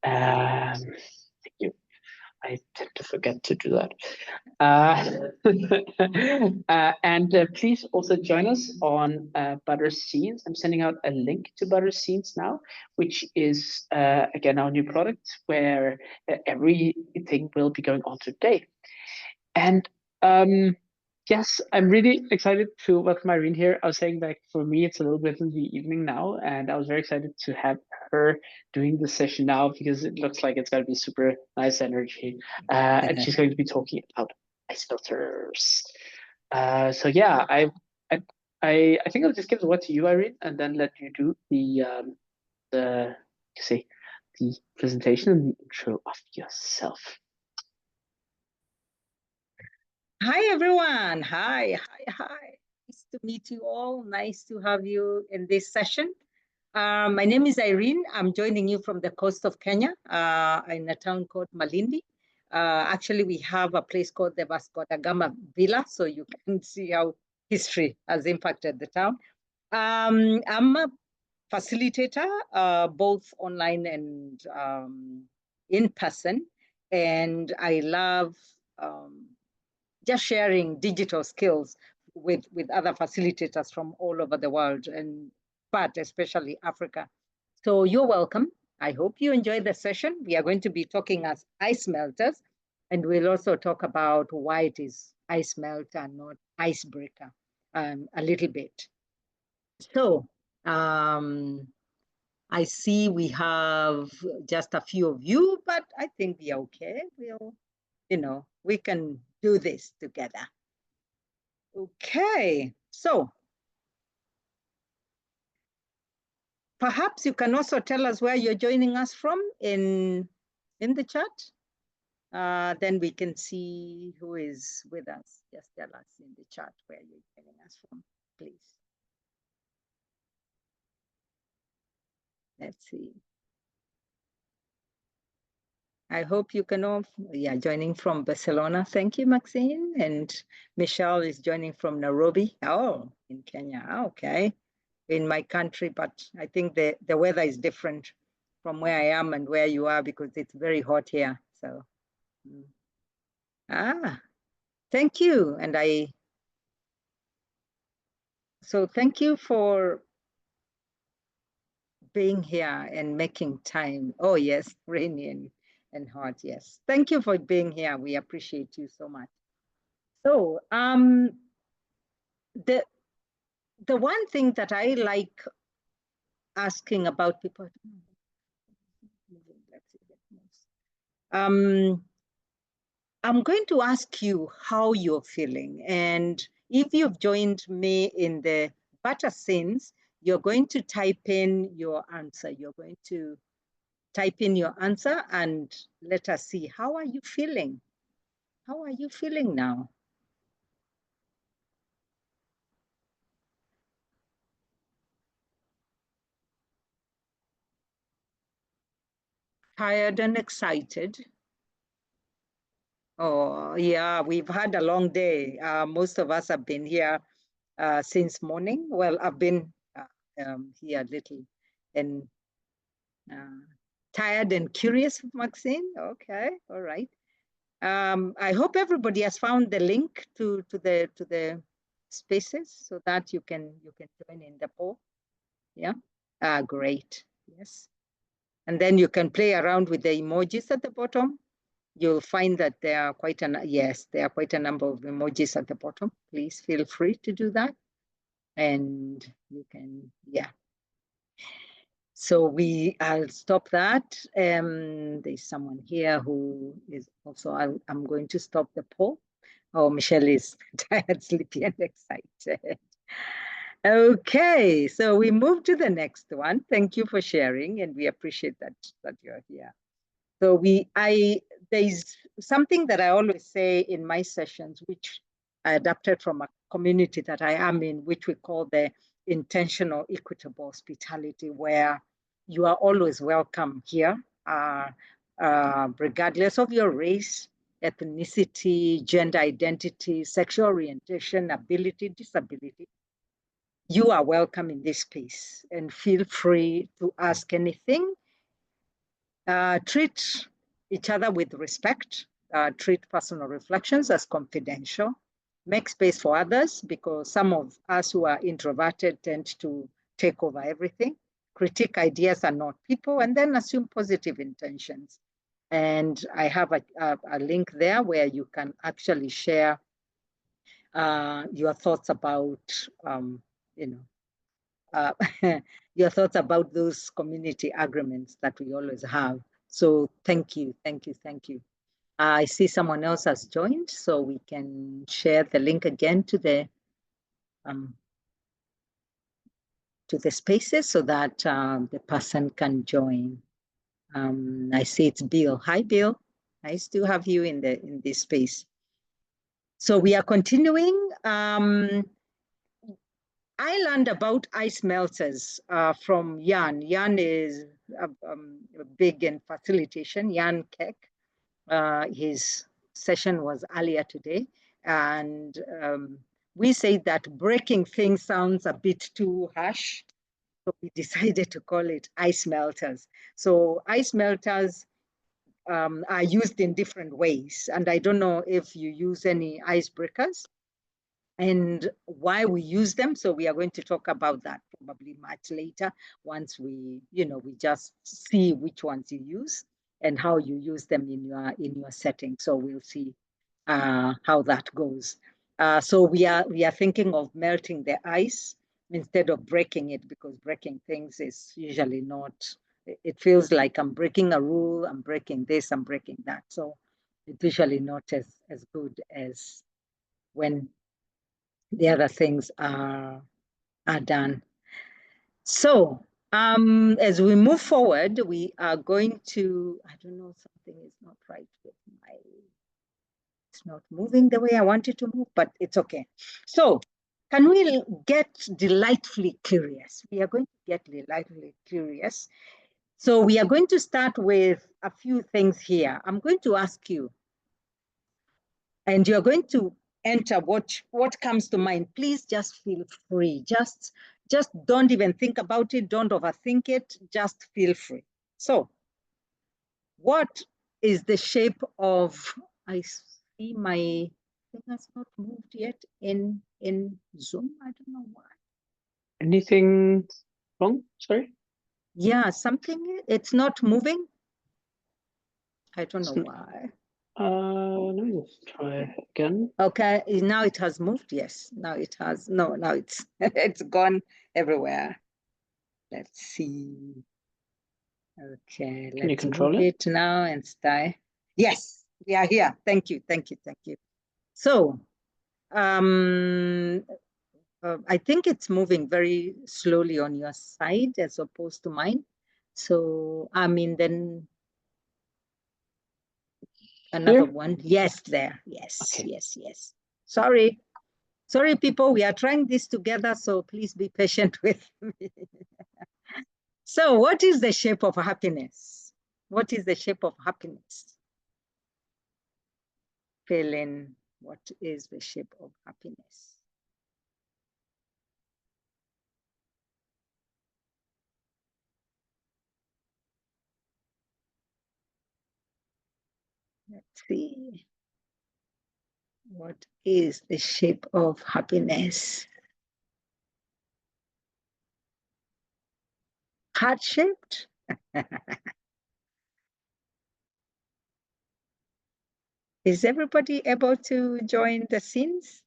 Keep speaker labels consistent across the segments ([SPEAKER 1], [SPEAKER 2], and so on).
[SPEAKER 1] Thank you. I tend to forget to do that. And please also join us on Butter Scenes. I'm sending out a link to Butter Scenes now, which is, again, our new product where everything will be going on today. And yes, I'm really excited to welcome Irene here. I was saying that for me, it's a little bit in the evening now, and I was very excited to have her doing the session now because it looks like it's going to be super nice energy. And she's going to be talking about ice filters. So yeah, I think I'll just give the word to you, Irene, and then let you do the presentation and the intro of yourself.
[SPEAKER 2] Hi, everyone. Hi. Nice to meet you all. Nice to have you in this session. My name is Irene. I'm joining you from the coast of Kenya in a town called Malindi. Actually, we have a place called the Vasco da Gama Villa, so you can see how history has impacted the town. I'm a facilitator, both online and in person, and I love just sharing digital skills with other facilitators from all over the world, but especially Africa. So you're welcome. I hope you enjoy the session. We are going to be talking as ice melters, and we'll also talk about why it is ice melter and not icebreaker a little bit. So I see we have just a few of you, but I think we are okay. We can do this together. Okay, so perhaps you can also tell us where you're joining us from in the chat. Then we can see who is with us. Just tell us in the chat where you're joining us from, please. Let's see. I hope you can all, joining from Barcelona. Thank you, Maxine. And Michelle is joining from Nairobi. Oh, in Kenya. Okay. In my country, but I think the weather is different from where I am and where you are because it's very hot here. So, thank you. And so thank you for being here and making time. Oh, yes, rainy and hot, yes. Thank you for being here. We appreciate you so much. So the one thing that I like asking about people, I'm going to ask you how you're feeling. And if you've joined me in the Butter Scenes, you're going to type in your answer. You're going to type in your answer and let us see, how are you feeling? How are you feeling now? Tired and excited? Oh, yeah, we've had a long day. Most of us have been here since morning. Well, I've been here a little and tired and curious, Maxine. Okay, all right. I hope everybody has found the link to the spaces so that you can join in the poll. Yeah, great. Yes, and then you can play around with the emojis at the bottom. You'll find that there are quite a number of emojis at the bottom. Please feel free to do that, and you can So I'll stop that. There's someone here who is also, I'm going to stop the poll. Oh, Michelle is tired, sleepy, and excited. Okay, so we move to the next one. Thank you for sharing, and we appreciate that you're here. So there's something that I always say in my sessions, which I adapted from a community that I am in, which we call the intentional equitable hospitality, where you are always welcome here, regardless of your race, ethnicity, gender identity, sexual orientation, ability, disability. You are welcome in this space, and feel free to ask anything Treat each other with respect. Treat personal reflections as confidential. Make space for others, because some of us who are introverted tend to take over everything. Critique ideas and not people, and then assume positive intentions. And I have a link there where you can actually share your thoughts about, your thoughts about those community agreements that we always have. So thank you, thank you, thank you. I see someone else has joined, so we can share the link again to the spaces so that the person can join. I see it's Bill. Hi, Bill. Nice to have you in this space. So we are continuing. I learned about ice melters from Jan. Jan is big in facilitation, Jan Keck. His session was earlier today. And we say that breaking things sounds a bit too harsh. So we decided to call it ice melters. So ice melters are used in different ways. And I don't know if you use any icebreakers and why we use them. So we are going to talk about that probably much later, once we just see which ones you use and how you use them in your setting. So we'll see how that goes. So we are thinking of melting the ice instead of breaking it, because breaking things is usually not, it feels like I'm breaking a rule, I'm breaking this, I'm breaking that. So it's usually not as good as when the other things are done. So as we move forward, we are going to, I don't know, something is not right with my, it's not moving the way I want it to move, but it's okay. So can we get delightfully curious? We are going to get delightfully curious. So we are going to start with a few things here. I'm going to ask you, and you're going to enter what comes to mind. Please just feel free. Just don't even think about it. Don't overthink it. Just feel free. So what is the shape of, I see my thing has not moved yet in Zoom. I don't know why.
[SPEAKER 1] Anything wrong? Sorry?
[SPEAKER 2] Yeah, something, it's not moving. I don't know why.
[SPEAKER 1] Let me just try again.
[SPEAKER 2] Okay, now it has moved. Yes, now it has. No, now it's it's gone everywhere. Let's see. Okay,
[SPEAKER 1] Can you
[SPEAKER 2] let's
[SPEAKER 1] control
[SPEAKER 2] move
[SPEAKER 1] it?
[SPEAKER 2] it now and start. Yes, we are here. Thank you, thank you, thank you. So, I think it's moving very slowly on your side as opposed to mine. So, I mean, then another
[SPEAKER 1] Here?
[SPEAKER 2] one. Yes, there. Yes,
[SPEAKER 1] Okay.
[SPEAKER 2] yes, yes. Sorry. Sorry, people, we are trying this together, so please be patient with me. So what is the shape of happiness? What is the shape of happiness? Fill in, what is the shape of happiness? Let's see. What is the shape of happiness? Heart-shaped? Is everybody able to join the scenes?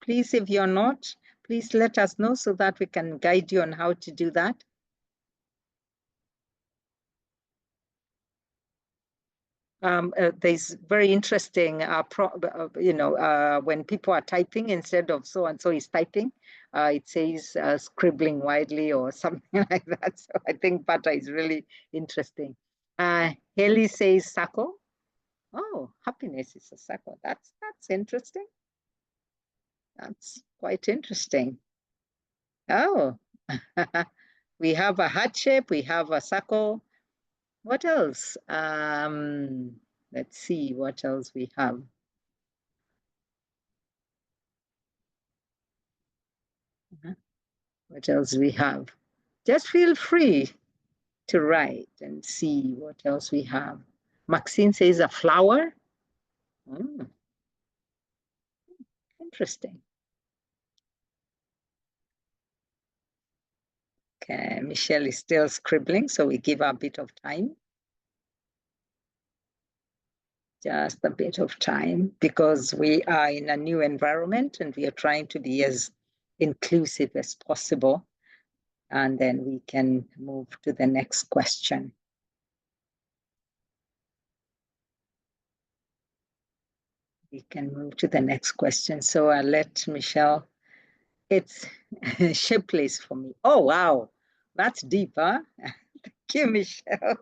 [SPEAKER 2] Please, if you're not, please let us know so that we can guide you on how to do that. There's very interesting, when people are typing, instead of so and so is typing, it says scribbling widely or something like that. So I think Bata is really interesting. Haley says circle. Oh, happiness is a circle. That's interesting. That's quite interesting. Oh, we have a heart shape. We have a circle. What else? Let's see what else we have. What else we have? Just feel free. to write and see what else we have. Maxine says a flower. Interesting. Okay, Michelle is still scribbling, so we give her a bit of time. Just a bit of time, because we are in a new environment and we are trying to be as inclusive as possible. And then we can move to the next question. We can move to the next question. So I'll let Michelle. It's Shipley's for me. Oh, wow. That's deep, huh? Thank you, Michelle.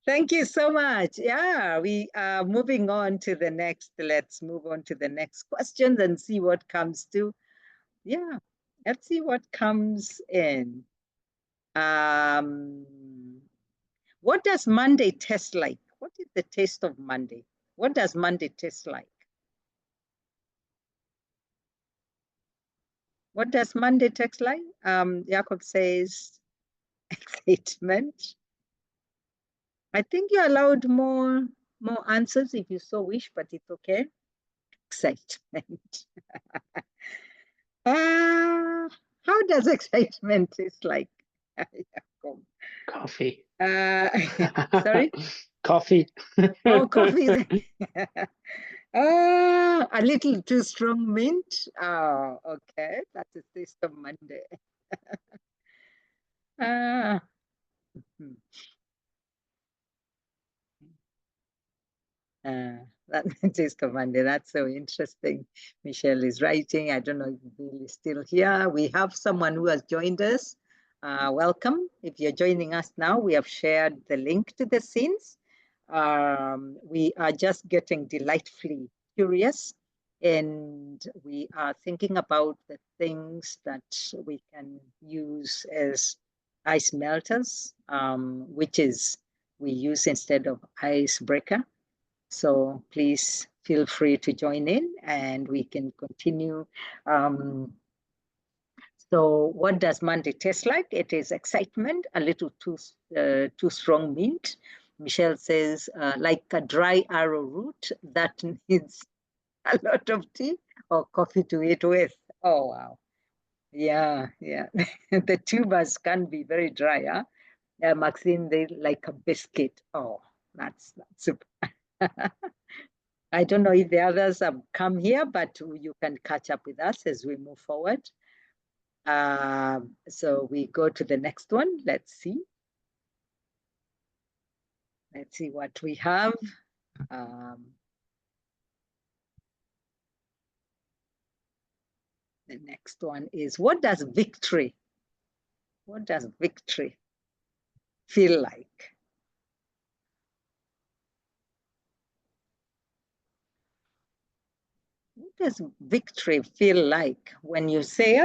[SPEAKER 2] Thank you so much. Yeah, we are moving on to the next. Let's move on to the next questions and see what comes to. Yeah, let's see what comes in. What does Monday taste like? What is the taste of Monday? What does Monday taste like? What does Monday taste like? Jacob says excitement. I think you're allowed more answers if you so wish, but it's okay. Excitement. How does excitement taste like?
[SPEAKER 1] Coffee.
[SPEAKER 2] Sorry?
[SPEAKER 1] Coffee.
[SPEAKER 2] Oh, coffee. A little too strong mint. Oh, okay. That's the taste of Monday. That taste of Monday. That's so interesting. Michelle is writing. I don't know if Bill is still here. We have someone who has joined us. Welcome. If you're joining us now, we have shared the link to the scenes. We are just getting delightfully curious, and we are thinking about the things that we can use as ice melters, which is we use instead of icebreaker. So please feel free to join in and we can continue. So what does Monday taste like? It is excitement, a little too strong mint. Michelle says, like a dry arrowroot that needs a lot of tea or coffee to eat with. Oh, wow. Yeah. The tubers can be very dry, huh? Yeah, Maxine, they like a biscuit. Oh, that's super. I don't know if the others have come here, but you can catch up with us as we move forward. So we go to the next one. Let's see. Let's see what we have. The next one is, what does victory feel like? What does victory feel like when you say,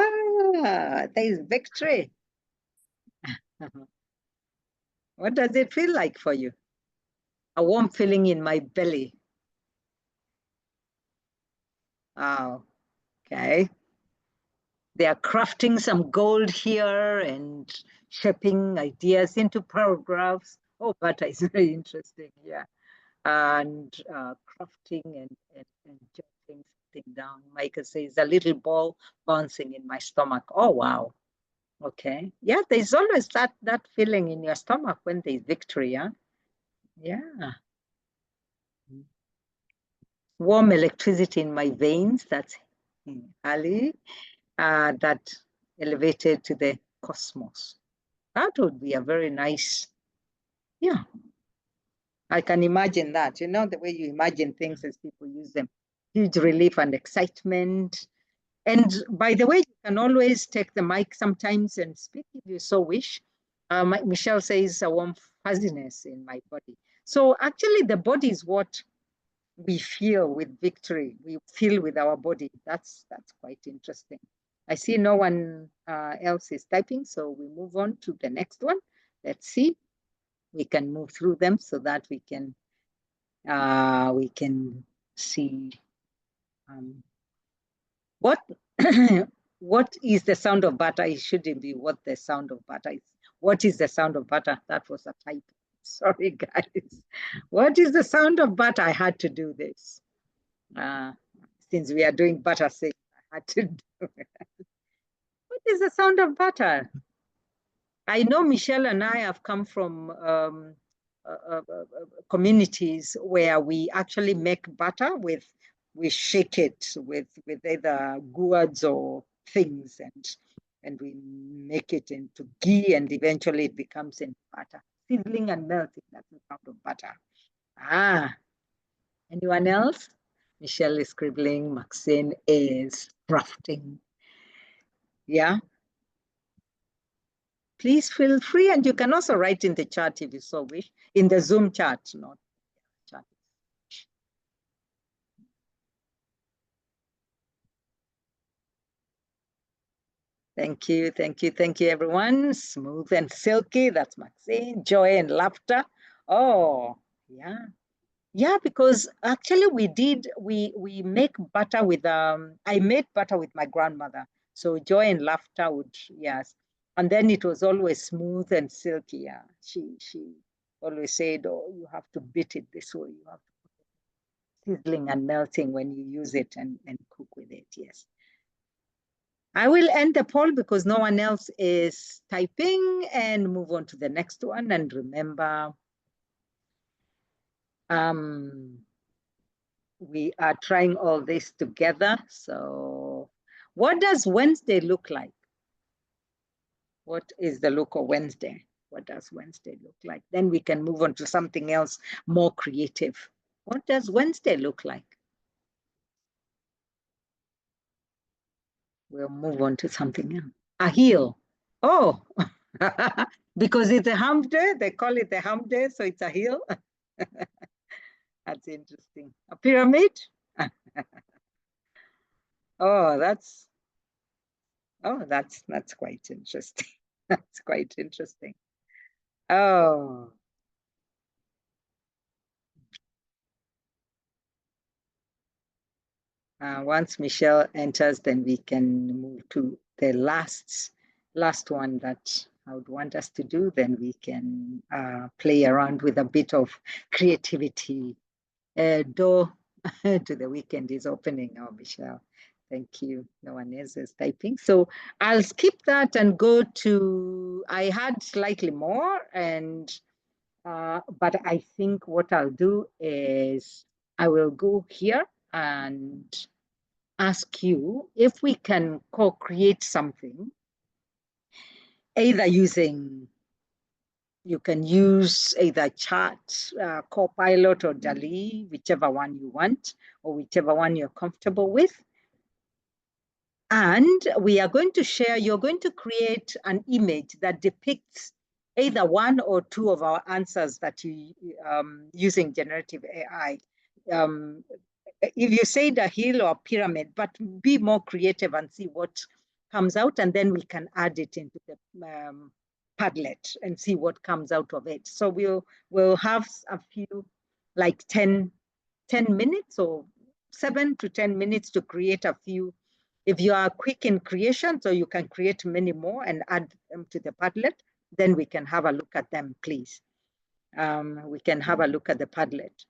[SPEAKER 2] there's victory? What does it feel like for you? A warm feeling in my belly. Oh, okay. They are crafting some gold here and shaping ideas into paragraphs. Oh, but it's very interesting, yeah. And crafting and jotting something down. Micah says, a little ball bouncing in my stomach. Oh, wow. Okay. Yeah, there's always that feeling in your stomach when there's victory, yeah? Yeah. Warm electricity in my veins, that's Ali. That elevated to the cosmos. That would be a very nice, yeah. I can imagine that, you know, the way you imagine things as people use them. Huge relief and excitement. And by the way, you can always take the mic sometimes and speak if you so wish. Michelle says a warm fuzziness in my body. So actually the body is what we feel with victory. We feel with our body. That's quite interesting. I see no one else is typing, so we move on to the next one. Let's see. We can move through them so that we can see what what is the sound of butter. It shouldn't be what the sound of butter is. What is the sound of butter? That was a typo. Sorry, guys. What is the sound of butter? I had to do this. Since we are doing butter sing, I had to do it. What is the sound of butter? I know Michelle and I have come from communities where we actually make butter we shake it with either gourds or things, and we make it into ghee, and eventually it becomes in butter. Sizzling and melting, that's the sound of butter. Anyone else? Michelle is scribbling, Maxine is crafting. Yeah. Please feel free, and you can also write in the chat if you so wish, in the Zoom chat, not chat. Thank you, thank you, thank you, everyone. Smooth and silky, that's Maxine. Joy and laughter. Oh, yeah. Yeah, because actually we make butter with, I made butter with my grandmother. So joy and laughter would, yes. And then it was always smooth and silky. Yeah, she always said, oh, you have to beat it this way. You have to sizzling and melting when you use it and cook with it, yes. I will end the poll because no one else is typing, and move on to the next one. And remember, we are trying all this together. So what does Wednesday look like? What is the look of Wednesday? What does Wednesday look like? Then we can move on to something else more creative. What does Wednesday look like? We'll move on to something else. A heel. Oh, because it's a hump day, they call it a hump day, so it's a heel. That's interesting. A pyramid? Oh, that's quite interesting. That's quite interesting. Oh. Once Michelle enters, then we can move to the last one that I would want us to do. Then we can play around with a bit of creativity. Door to the weekend is opening. Oh, Michelle, thank you. No one else is typing. So I'll skip that and go to, I had slightly more, and but I think what I'll do is I will go here and ask you if we can co-create something, either using, you can use either Chat, Copilot, or DALL-E, whichever one you want, or whichever one you're comfortable with. And we are going to share, you're going to create an image that depicts either one or two of our answers that you, using generative AI. If you say the hill or pyramid, but be more creative and see what comes out, and then we can add it into the Padlet and see what comes out of it. So we'll have a few, like 10 minutes or 7 to 10 minutes to create a few. If you are quick in creation, so you can create many more and add them to the Padlet, then we can have a look at them, please. We can have a look at the Padlet.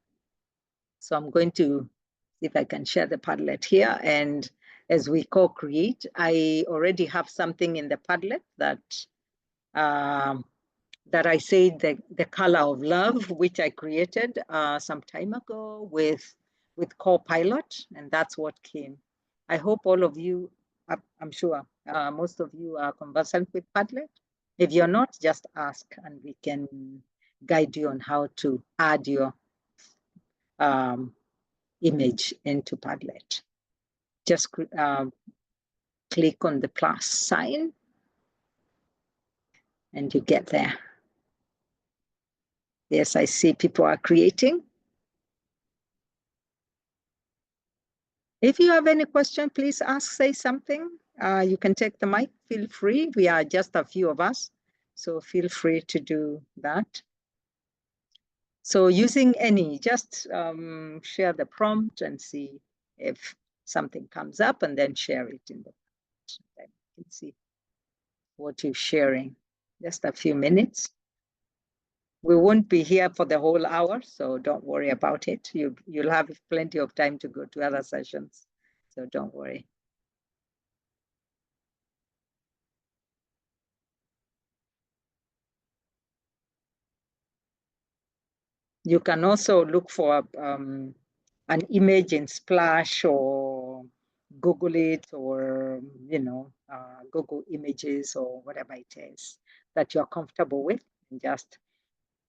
[SPEAKER 2] So I'm going to see if I can share the Padlet here. And as we co-create, I already have something in the Padlet that that I said the color of love, which I created some time ago with Copilot, and that's what came. I hope all of you, I'm sure most of you are conversant with Padlet. If you're not, just ask and we can guide you on how to add your image into Padlet. Just click on the plus sign and you get there. Yes, I see people are creating. If you have any question, please ask, say something. You can take the mic, feel free. We are just a few of us, so feel free to do that. So using any, just share the prompt and see if something comes up, and then share it in the chat. You can see what you're sharing. just a few minutes. We won't be here for the whole hour, so don't worry about it. You'll have plenty of time to go to other sessions, so don't worry. You can also look for an image in Splash or Google it, or Google Images or whatever it is that you're comfortable with,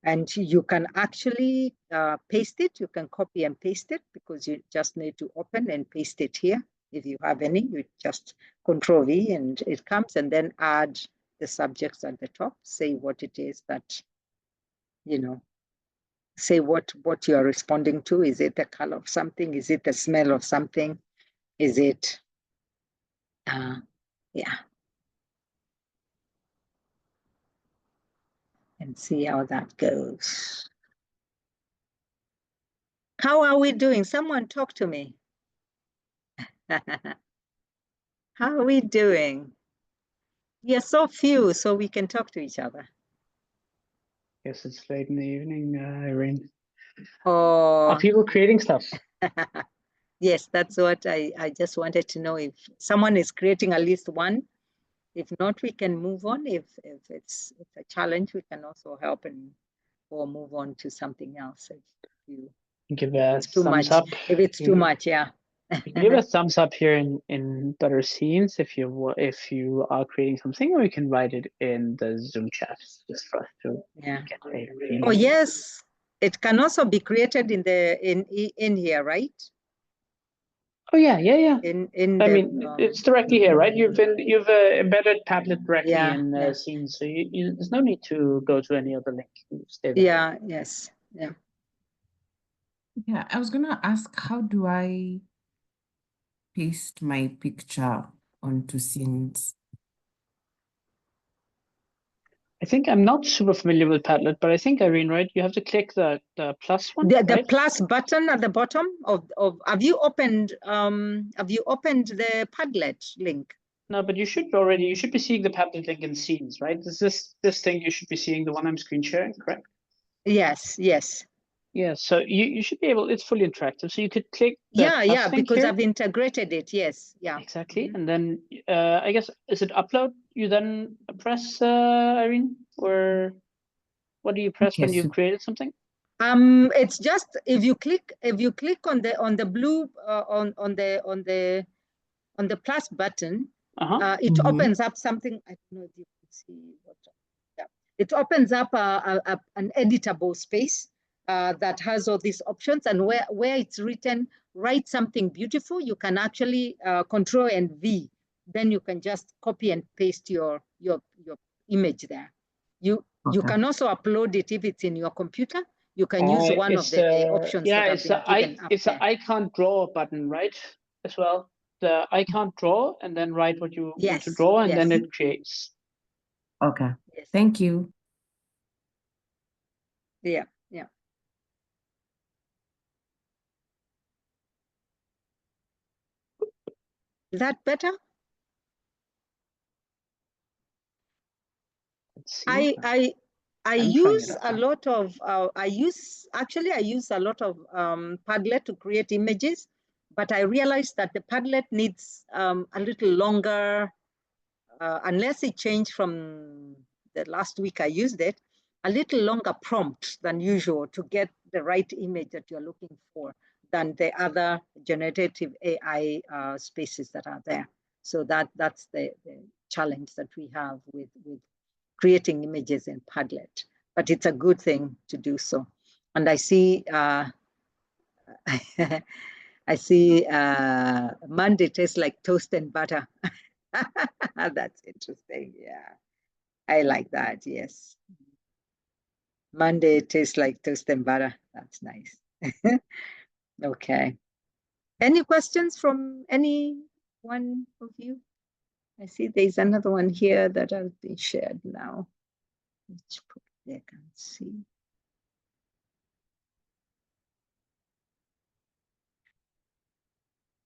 [SPEAKER 2] and you can actually paste it. You can copy and paste it, because you just need to open and paste it here. If you have any, you just Control V and it comes, and then add the subjects at the top. Say what it is that, say what you are responding to. Is it the color of something? Is it the smell of something? Is it, yeah. And see how that goes. How are we doing? Someone talk to me. How are we doing? We are so few, so we can talk to each other.
[SPEAKER 1] Yes, it's late in the evening, Irene.
[SPEAKER 2] Oh,
[SPEAKER 1] Are people creating stuff?
[SPEAKER 2] yes, that's what I just wanted to know, if someone is creating at least one. If not, we can move on. If it's a challenge, we can also help or move on to something else. If you
[SPEAKER 1] Give a
[SPEAKER 2] it's too
[SPEAKER 1] thumbs
[SPEAKER 2] much.
[SPEAKER 1] up.
[SPEAKER 2] If it's too much, yeah.
[SPEAKER 1] You can give a thumbs up here in Butter Scenes if you are creating something, or you can write it in the Zoom chat just for us to get a feeling.
[SPEAKER 2] Oh yes, it can also be created in here, right?
[SPEAKER 1] Oh yeah.
[SPEAKER 2] I
[SPEAKER 1] mean, it's directly here, right? You've embedded Padlet directly in Scenes, so there's no need to go to any other link. Stay there.
[SPEAKER 2] Yeah. Yes. Yeah.
[SPEAKER 3] Yeah, I was gonna ask, how do I paste my picture onto Scenes?
[SPEAKER 1] I think I'm not super familiar with Padlet, but I think, Irene, right? You have to click the plus one.
[SPEAKER 2] The plus button at the bottom of have you opened the Padlet link?
[SPEAKER 1] No, but you should be seeing the Padlet link in Scenes, right? Is this thing you should be seeing, the one I'm screen sharing, correct?
[SPEAKER 2] Yes.
[SPEAKER 1] Yeah, so you should be able, it's fully interactive. So you could click the plus link
[SPEAKER 2] because
[SPEAKER 1] here.
[SPEAKER 2] I've integrated it. Yes. Yeah.
[SPEAKER 1] Exactly. And then I guess, is it upload? You then press, Irene? Or what do you press when you've created something?
[SPEAKER 2] It's just if you click on the blue on the plus button, it opens up something. I don't know if you can see what. Yeah, it opens up an editable space that has all these options, and where it's written write something beautiful, you can actually Control and V. Then you can just copy and paste your image there. You can also upload it if it's in your computer. You can use one of the options that have been given up
[SPEAKER 1] it's
[SPEAKER 2] there.
[SPEAKER 1] an I can't draw button, right? As well. The I can't draw, and then write what you want to draw, and then it creates.
[SPEAKER 3] Okay. Thank you.
[SPEAKER 2] Yeah. Is that better?
[SPEAKER 1] Let's see.
[SPEAKER 2] I use a lot of I use a lot of Padlet to create images, but I realized that the Padlet needs a little longer, unless it changed from the last week I used it, a little longer prompt than usual to get the right image that you're looking for than the other generative AI spaces that are there. So that's the challenge that we have with creating images in Padlet, but it's a good thing to do so. And I see I see Monday tastes like toast and butter. That's interesting. Yeah, I like that. Yes, Monday tastes like toast and butter. That's nice. Okay. Any questions from any one of you? I see there's another one here that has been shared now. Let's put it there, can see.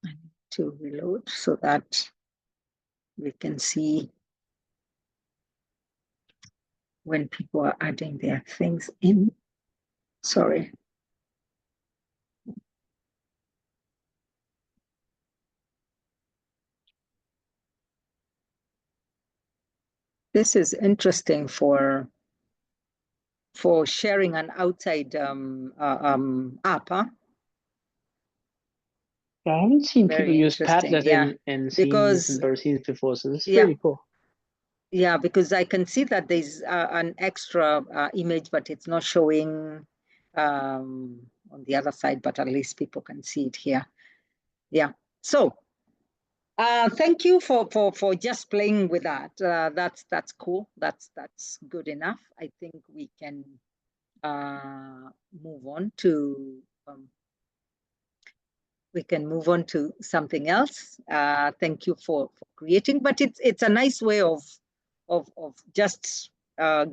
[SPEAKER 2] I need to reload so that we can see. when people are adding their things in. Sorry. This is interesting for sharing an outside app, huh?
[SPEAKER 1] I haven't seen
[SPEAKER 2] Very
[SPEAKER 1] people use
[SPEAKER 2] interesting,
[SPEAKER 1] Padlet
[SPEAKER 2] yeah.
[SPEAKER 1] in scenes
[SPEAKER 2] Because
[SPEAKER 1] and butter scenes before, so this is
[SPEAKER 2] yeah,
[SPEAKER 1] really cool.
[SPEAKER 2] yeah, because I can see that there's an extra image, but it's not showing on the other side, but at least people can see it here. Yeah. So thank you for just playing with that. That's cool. That's good enough. I think we can move on to something else. Thank you for creating, but it's a nice way of just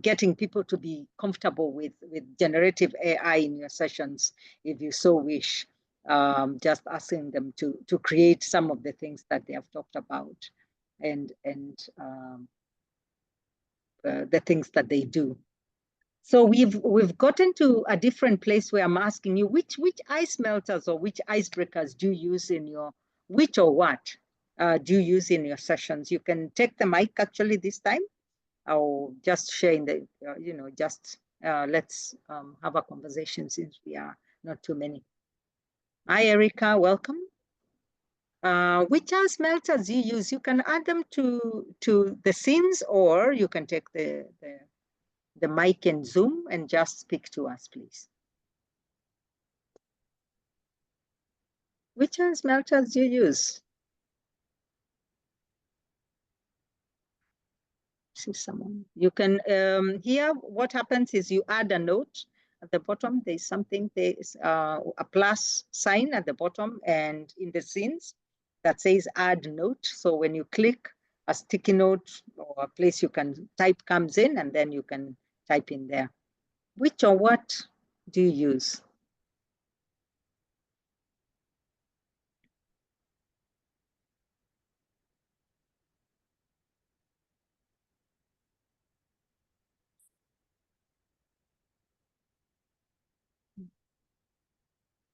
[SPEAKER 2] getting people to be comfortable with generative AI in your sessions, if you so wish. Just asking them to create some of the things that they have talked about, and the things that they do. So we've gotten to a different place where I'm asking you which ice melters or which icebreakers do you use in your, which or what do you use in your sessions? You can take the mic actually this time, or just share in the, just let's have a conversation since we are not too many. Hi, Erica, welcome. Which ice melters you use? You can add them to the scenes, or you can take the mic and Zoom and just speak to us, please. Which ice melters do you use? See someone. You can, here what happens is you add a note at the bottom. There's something, there's a plus sign at the bottom, and in the scenes that says add note. So when you click, a sticky note or a place you can type comes in, and then you can type in there. Which or what do you use?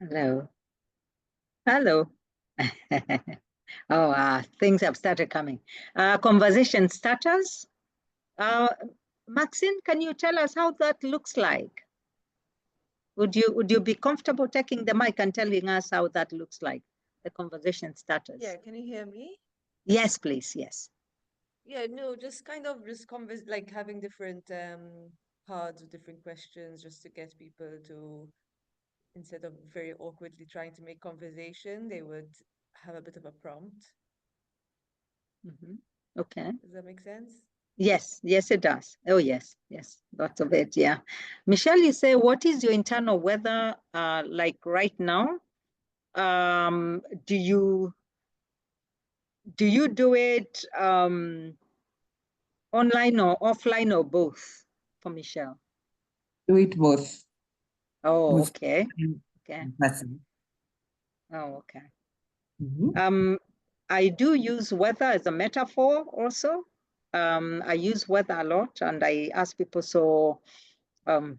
[SPEAKER 2] Hello. Hello. Oh, things have started coming. Conversation starters. Maxine, can you tell us how that looks like? Would you be comfortable taking the mic and telling us how that looks like, the conversation starters?
[SPEAKER 4] Yeah, can you hear me?
[SPEAKER 2] Yes, please, yes.
[SPEAKER 4] Yeah, no, just kind of just like having different parts of different questions just to get people to, instead of very awkwardly trying to make conversation, they would have a bit of a prompt.
[SPEAKER 2] Okay.
[SPEAKER 4] Does that make sense?
[SPEAKER 2] Yes, yes, it does. Oh, yes, yes, lots of it, yeah. Michelle, you say, what is your internal weather like right now? Do you do it online or offline or both for Michelle?
[SPEAKER 3] Do it both.
[SPEAKER 2] Oh,
[SPEAKER 3] Both.
[SPEAKER 2] okay. Okay.
[SPEAKER 3] Person.
[SPEAKER 2] Oh, okay.
[SPEAKER 3] Mm-hmm.
[SPEAKER 2] I do use weather as a metaphor also. I use weather a lot, and I ask people, so, how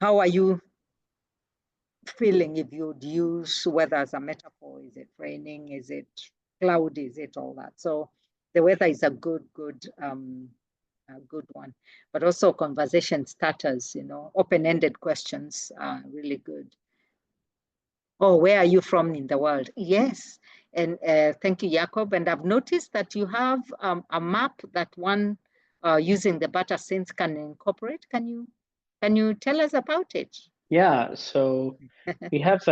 [SPEAKER 2] are you feeling if you'd use weather as a metaphor? Is it raining? Is it cloudy? Is it all that? So the weather is a good one, but also conversation starters, open-ended questions are really good. Oh, where are you from in the world? Yes. And thank you, Jacob. And I've noticed that you have a map that one using the butter scenes can incorporate. Can you tell us about it?
[SPEAKER 1] Yeah, so we have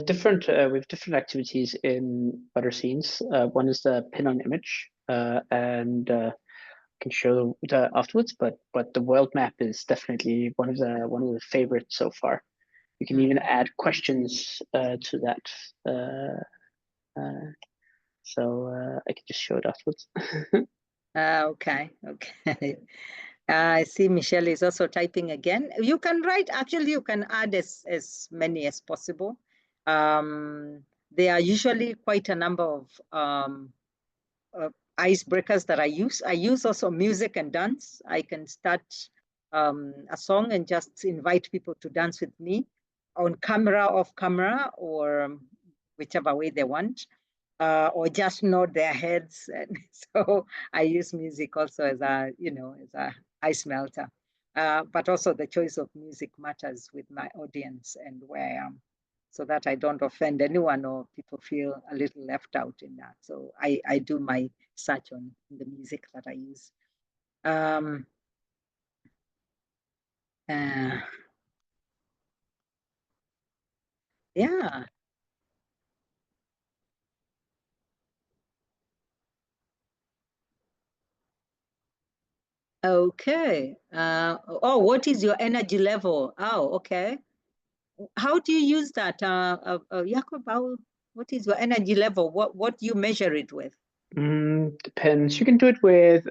[SPEAKER 1] different activities in butter scenes. One is the pin on image, and can show that afterwards. But the world map is definitely one of the favorites so far. You can even add questions to that. So I can just show it afterwards.
[SPEAKER 2] Okay. I see Michelle is also typing again. You can write, actually, you can add as many as possible. There are usually quite a number of icebreakers that I use. I use also music and dance. I can start a song and just invite people to dance with me on camera, off camera, or whichever way they want, or just nod their heads. And so I use music also as a, as a ice melter. But also the choice of music matters with my audience and where I am, so that I don't offend anyone or people feel a little left out in that. So I do my search on the music that I use. Yeah. Okay. Oh, what is your energy level? Oh, okay. How do you use that? Jakob, what is your energy level? What do you measure it with?
[SPEAKER 1] Depends. You can do it with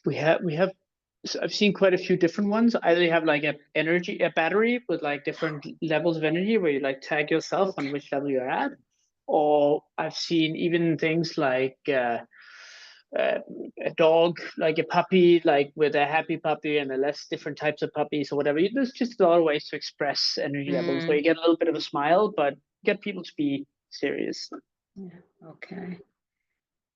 [SPEAKER 1] we have so I've seen quite a few different ones. Either you have like a battery with like different levels of energy where you like tag yourself on which level you're at, or I've seen even things like a dog, like a puppy, like with a happy puppy and a less different types of puppies or whatever. There's just a lot of ways to express energy levels where you get a little bit of a smile, but get people to be serious.
[SPEAKER 2] Yeah. Okay.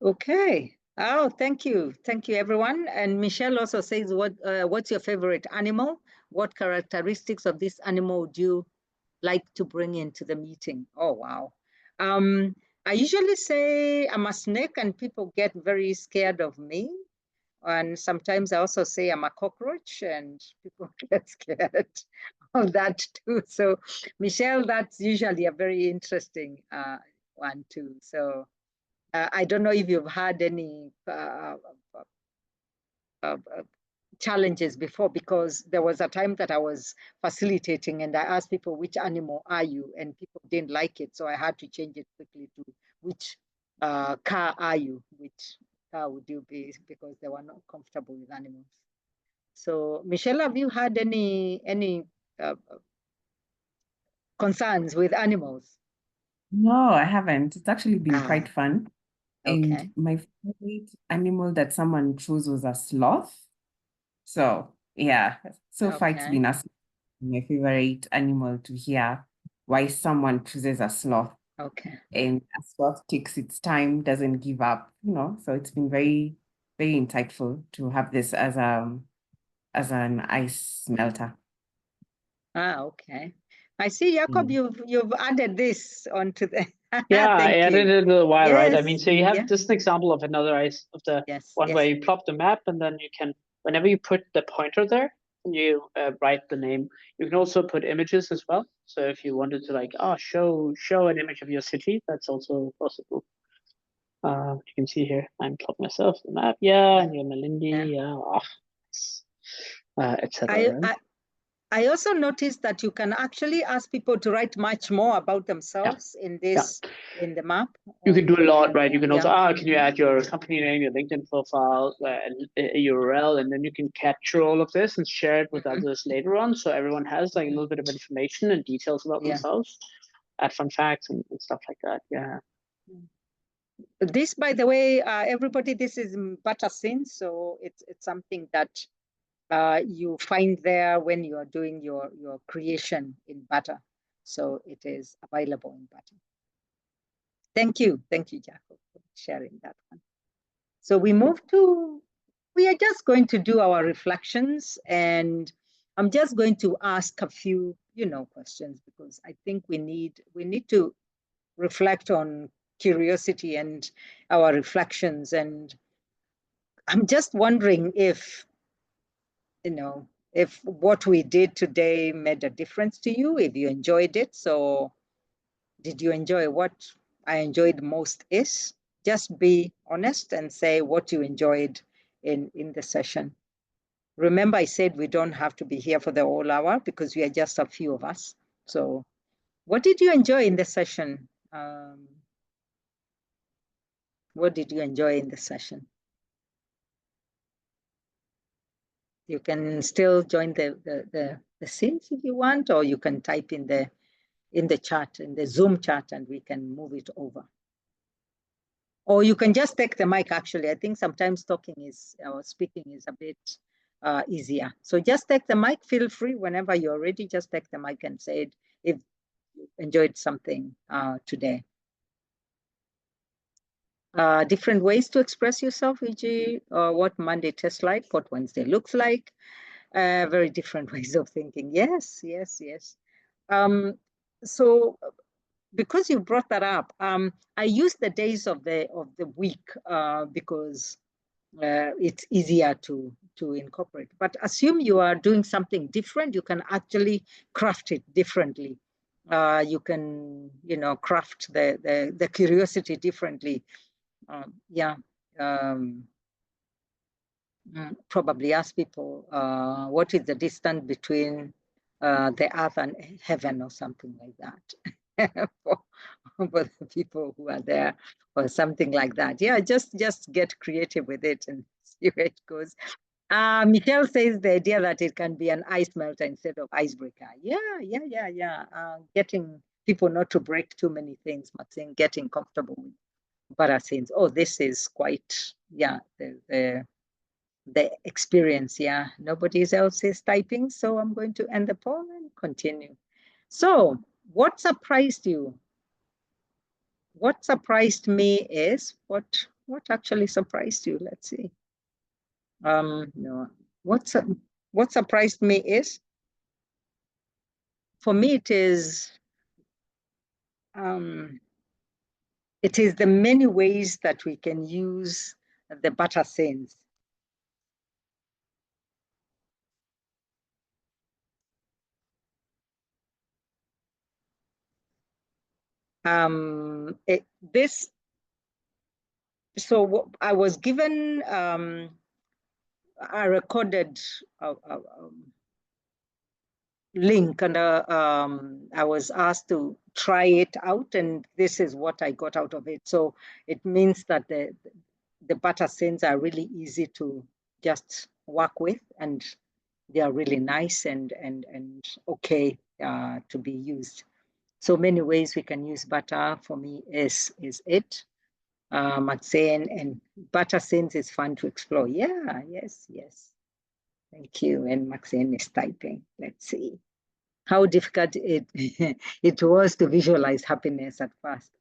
[SPEAKER 2] Okay. Oh, thank you. Thank you, everyone. And Michelle also says, what's your favorite animal? What characteristics of this animal would you like to bring into the meeting? Oh, wow. I usually say I'm a snake and people get very scared of me. And sometimes I also say I'm a cockroach and people get scared of that too. So Michelle, that's usually a very interesting one too. So I don't know if you've had any challenges before, because there was a time that I was facilitating and I asked people, which animal are you? And people didn't like it. So I had to change it quickly to which car are you? Which car would you be? Because they were not comfortable with animals. So Michelle, have you had any concerns with animals?
[SPEAKER 3] No, I haven't. It's actually been quite fun.
[SPEAKER 2] Okay.
[SPEAKER 3] And my favorite animal that someone chose was a sloth. So yeah, so far it's been my favorite animal to hear why someone chooses a sloth.
[SPEAKER 2] Okay.
[SPEAKER 3] And a sloth takes its time, doesn't give up, so it's been very, very insightful to have this as an ice melter.
[SPEAKER 2] Okay. I see, Jakob, you've added this onto the
[SPEAKER 1] Yeah, I added it a little while, right? I mean, so you have just an example of another one where you plop the map, and then you can, whenever you put the pointer there, and you write the name. You can also put images as well. So if you wanted to like, show an image of your city, that's also possible. You can see here, I'm plopping myself the map, and you're Malindi, etc.
[SPEAKER 2] I also noticed that you can actually ask people to write much more about themselves in the map.
[SPEAKER 1] You can do a lot, right? You can also, can you add your company name, your LinkedIn profile, a URL, and then you can capture all of this and share it with others later on. So everyone has like a little bit of information and details about themselves, add fun facts and stuff like that. Yeah.
[SPEAKER 2] This, by the way, everybody, this is Butter Scenes. So it's something that you find there when you are doing your creation in Butter. So it is available in Butter. Thank you, Jacob, for sharing that one. So we are just going to do our reflections, and I'm just going to ask a few, questions, because I think we need to reflect on curiosity and our reflections. And I'm just wondering if what we did today made a difference to you, if you enjoyed it. So did you enjoy? What I enjoyed most is just be honest and say what you enjoyed in the session. Remember, I said we don't have to be here for the whole hour because we are just a few of us. So what did you enjoy in the session? What did you enjoy in the session? You can still join the scenes if you want, or you can type in the chat, in the Zoom chat, and we can move it over. Or you can just take the mic, actually. I think sometimes talking is, or speaking is a bit easier. So just take the mic, feel free whenever you're ready, just take the mic and say it if you enjoyed something today. Different ways to express yourself, e.g. What Monday tastes like, what Wednesday looks like, very different ways of thinking. Yes, yes, yes. So because you brought that up, I use the days of the week because it's easier to incorporate. But assume you are doing something different, you can actually craft it differently. You can, craft the curiosity differently. Yeah. Probably ask people, what is the distance between the earth and heaven, or something like that, for the people who are there, or something like that. Yeah, just get creative with it and see where it goes. Michelle says the idea that it can be an ice melter instead of icebreaker. Yeah. Getting people not to break too many things, but saying getting comfortable with butter scenes. Oh, this is quite, yeah, the experience. Yeah, nobody else is typing, so I'm going to end the poll and continue. So what surprised you? What surprised me is, what actually surprised you? Let's see. No, what surprised me is, for me, it is the many ways that we can use the butter scenes. So I was given a recorded link, and I was asked to try it out, and this is what I got out of it. So it means that the butter scenes are really easy to just work with, and they are really nice and okay to be used. So many ways we can use butter, for me, is it. Maxine, and butter scenes is fun to explore. Yeah, yes. Thank you. And Maxine is typing. Let's see how difficult it was to visualize happiness at first.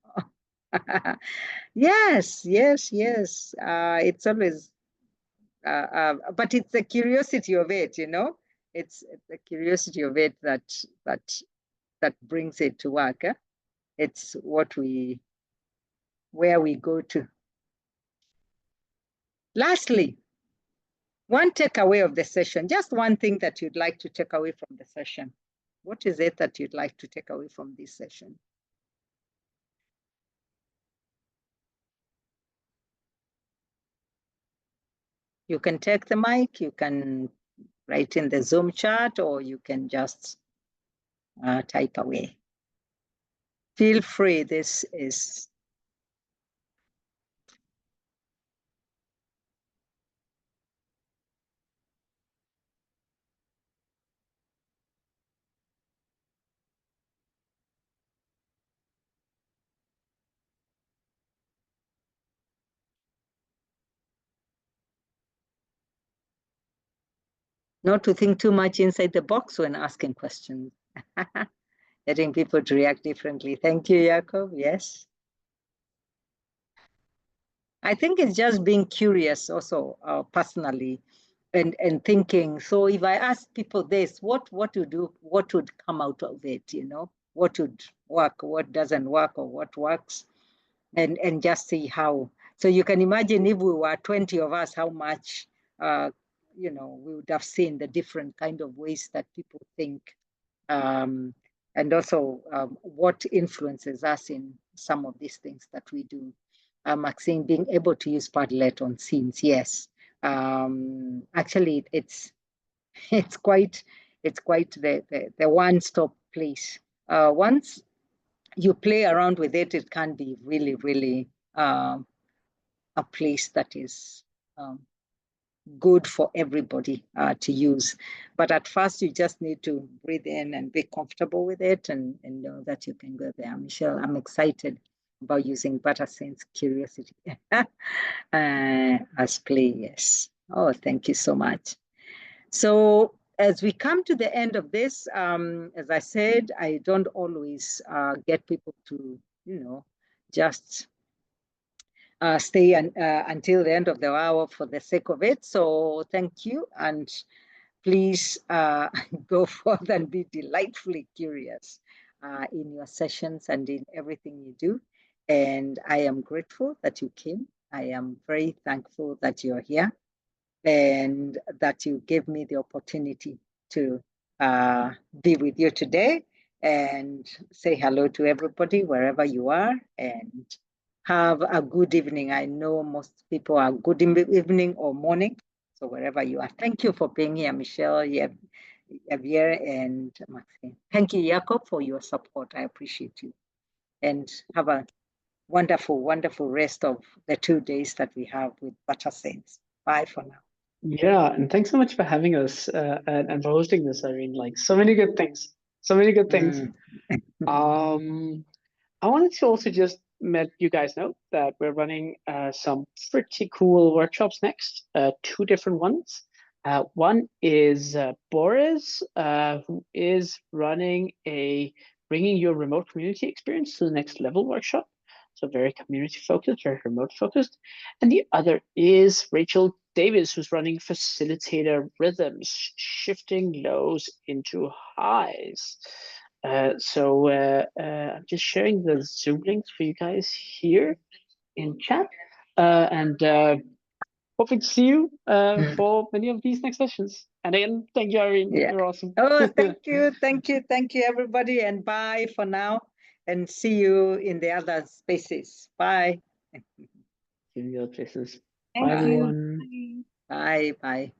[SPEAKER 2] Yes. It's always, but it's the curiosity of it, It's the curiosity of it that brings it to work. It's where we go to. Lastly, one takeaway of the session, just one thing that you'd like to take away from the session. What is it that you'd like to take away from this session? You can take the mic, you can write in the Zoom chat, or you can just type away. Feel free, this is... Not to think too much inside the box when asking questions. Getting people to react differently. Thank you, Jakob. Yes. I think it's just being curious also, personally, and thinking. So if I ask people this, what would come out of it, What would work, what doesn't work, or what works, and just see how. So you can imagine if we were 20 of us, how much, we would have seen the different kind of ways that people think, and also what influences us in some of these things that we do. Maxine, being able to use Padlet on scenes, yes. Actually, it's quite the one-stop place. Once you play around with it, it can be really, really a place that is good for everybody to use. But at first, you just need to breathe in and be comfortable with it, and know that you can go there. Michelle, I'm excited about using ButterSense Curiosity as play. Yes. Oh, thank you so much. So as we come to the end of this, as I said, I don't always get people to, just stay until the end of the hour for the sake of it. So thank you. And please go forth and be delightfully curious in your sessions and in everything you do. And I am grateful that you came. I am very thankful that you're here and that you gave me the opportunity to be with you today and say hello to everybody wherever you are, and have a good evening. I know most people are good evening or morning, so wherever you are. Thank you for being here, Michelle, Javier, and Maxine. Thank you, Jakob, for your support. I appreciate you. And have a wonderful, wonderful rest of the 2 days that we have with ButterSense. Bye for now.
[SPEAKER 1] Yeah, and thanks so much for having us and for hosting this, Irene. Like, so many good things. So many good things. I wanted to also just let you guys know that we're running some pretty cool workshops next, 2 different ones. One is Boris, who is running a Bringing Your Remote Community Experience to the Next Level workshop. So very community focused, very remote focused. And the other is Rachel Davis, who's running Facilitator Rhythms, shifting lows into highs. So I'm just sharing the Zoom links for you guys here in chat, and hoping to see you for many of these next sessions. And again, thank you, Irene.
[SPEAKER 2] Yeah.
[SPEAKER 1] You're awesome.
[SPEAKER 2] Oh, thank you, everybody, and bye for now. And see you in the other spaces. Bye.
[SPEAKER 1] See you in the other places.
[SPEAKER 3] Thank
[SPEAKER 1] Bye,
[SPEAKER 3] you.
[SPEAKER 1] everyone.
[SPEAKER 2] Bye. Bye.